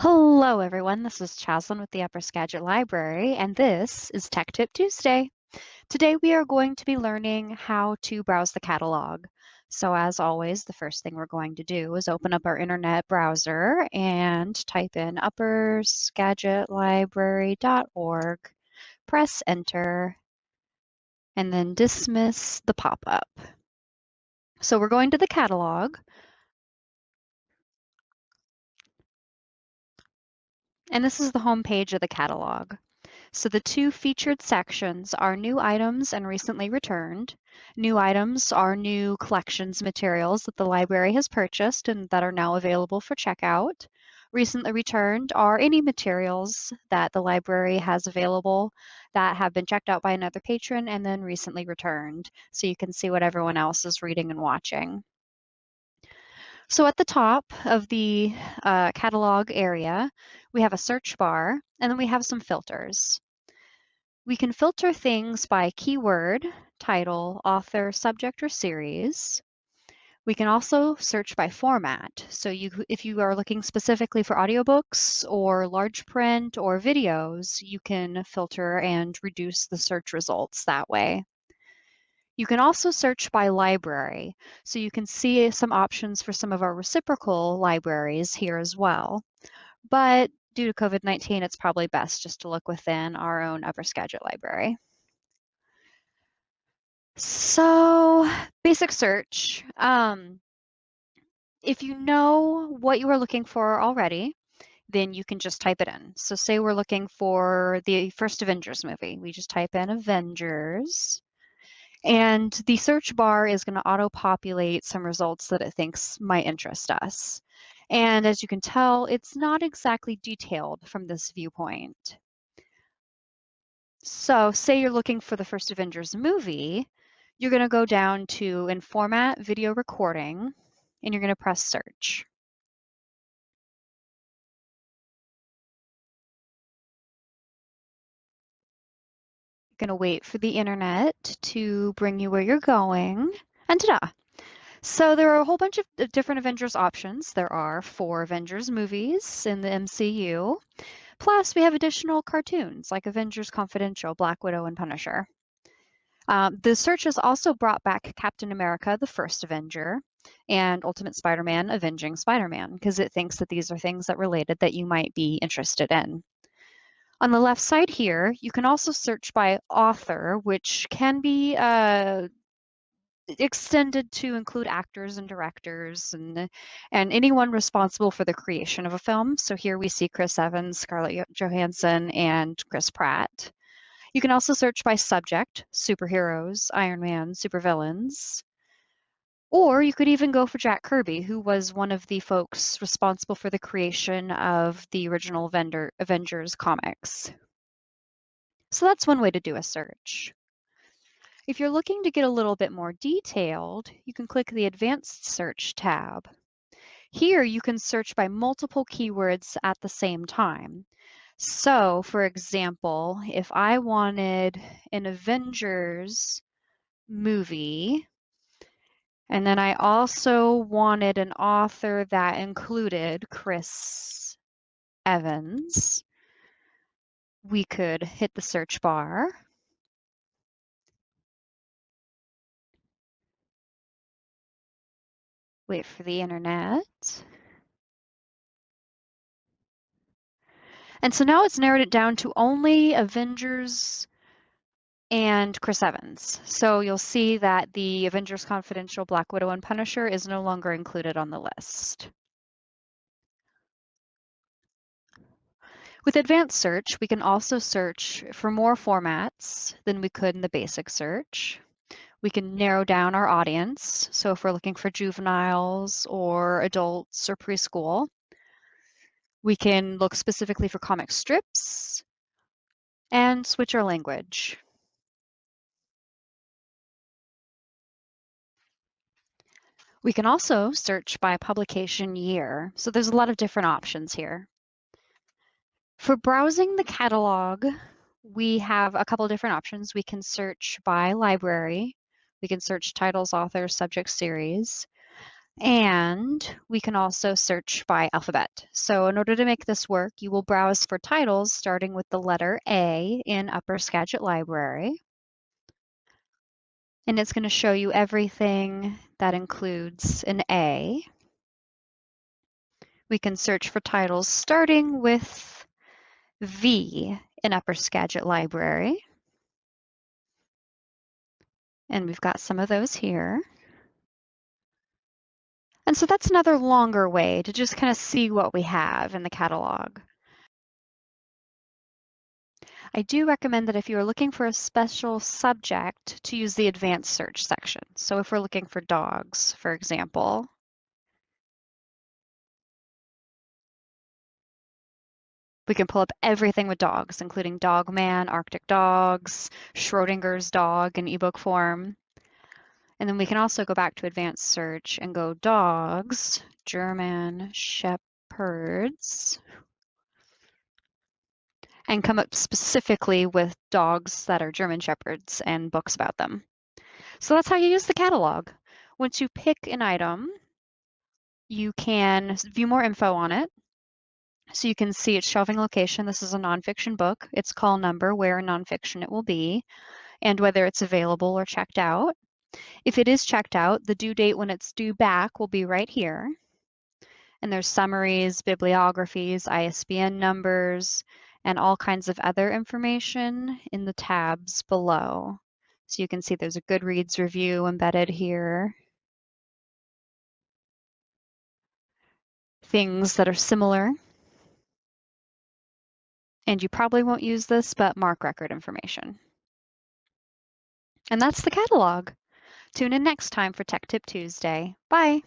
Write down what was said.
Hello, everyone. This is Chazlyn with the Upper Skagit Library, and this is Tech Tip Tuesday. Today, we are going to be learning how to browse the catalog. So, as always, the first thing we're going to do is open up our internet browser and type in upperskagitlibrary.org, press enter, and then dismiss the pop-up. So, we're going to the catalog. And this is the home page of the catalog. So the two featured sections are new items and recently returned. New items are new collections materials that the library has purchased and that are now available for checkout. Recently returned are any materials that the library has available that have been checked out by another patron and then recently returned, so you can see what everyone else is reading and watching. So at the top of the catalog area, we have a search bar, and then we have some filters. We can filter things by keyword, title, author, subject, or series. We can also search by format. So if you are looking specifically for audiobooks or large print or videos, you can filter and reduce the search results that way. You can also search by library. So you can see some options for some of our reciprocal libraries here as well. But due to COVID-19, it's probably best just to look within our own Upper Skagit library. So, basic search. If you know what you are looking for already, then you can just type it in. So say we're looking for the first Avengers movie. We just type in Avengers. And the search bar is going to auto-populate some results that it thinks might interest us. And as you can tell, it's not exactly detailed from this viewpoint. So say you're looking for the first Avengers movie, you're going to go down to in format, video recording, and you're going to press search. You're going to wait for the internet to bring you where you're going, and ta-da! So there are a whole bunch of different Avengers options. There are 4 Avengers movies in the MCU. Plus, we have additional cartoons like Avengers Confidential, Black Widow, and Punisher. The search has also brought back Captain America, the first Avenger, and Ultimate Spider-Man, Avenging Spider-Man, because it thinks that these are things that related that you might be interested in. On the left side here, you can also search by author, which can be extended to include actors and directors and anyone responsible for the creation of a film. So here we see Chris Evans, Scarlett Johansson, and Chris Pratt. You can also search by subject, superheroes, Iron Man, supervillains. Or you could even go for Jack Kirby, who was one of the folks responsible for the creation of the original Avengers comics. So that's one way to do a search. If you're looking to get a little bit more detailed, you can click the Advanced Search tab. Here you can search by multiple keywords at the same time. So, for example, if I wanted an Avengers movie, and then I also wanted an author that included Chris Evans, we could hit the search bar. Wait for the internet. And so now it's narrowed it down to only Avengers and Chris Evans. So you'll see that the Avengers Confidential, Black Widow, and Punisher is no longer included on the list. With advanced search, we can also search for more formats than we could in the basic search. We can narrow down our audience. So if we're looking for juveniles or adults or preschool, we can look specifically for comic strips and switch our language. We can also search by publication year. So there's a lot of different options here. For browsing the catalog, we have a couple different options. We can search by library. We can search titles, authors, subject, series. And we can also search by alphabet. So in order to make this work, you will browse for titles starting with the letter A in Upper Skagit Library. And it's going to show you everything that includes an A. We can search for titles starting with V in Upper Skagit Library. And we've got some of those here. And so that's another longer way to just kind of see what we have in the catalog. I do recommend that if you are looking for a special subject to use the advanced search section. So if we're looking for dogs, for example, we can pull up everything with dogs, including Dogman, Arctic Dogs, Schrodinger's dog in ebook form. And then we can also go back to advanced search and go dogs, German Shepherds, and come up specifically with dogs that are German Shepherds and books about them. So that's how you use the catalog. Once you pick an item, you can view more info on it. So you can see its shelving location. This is a nonfiction book, its call number, where in nonfiction it will be, and whether it's available or checked out. If it is checked out, the due date when it's due back will be right here. And there's summaries, bibliographies, ISBN numbers, and all kinds of other information in the tabs below. So you can see there's a Goodreads review embedded here. Things that are similar. And you probably won't use this, but MARC record information. And that's the catalog. Tune in next time for Tech Tip Tuesday. Bye.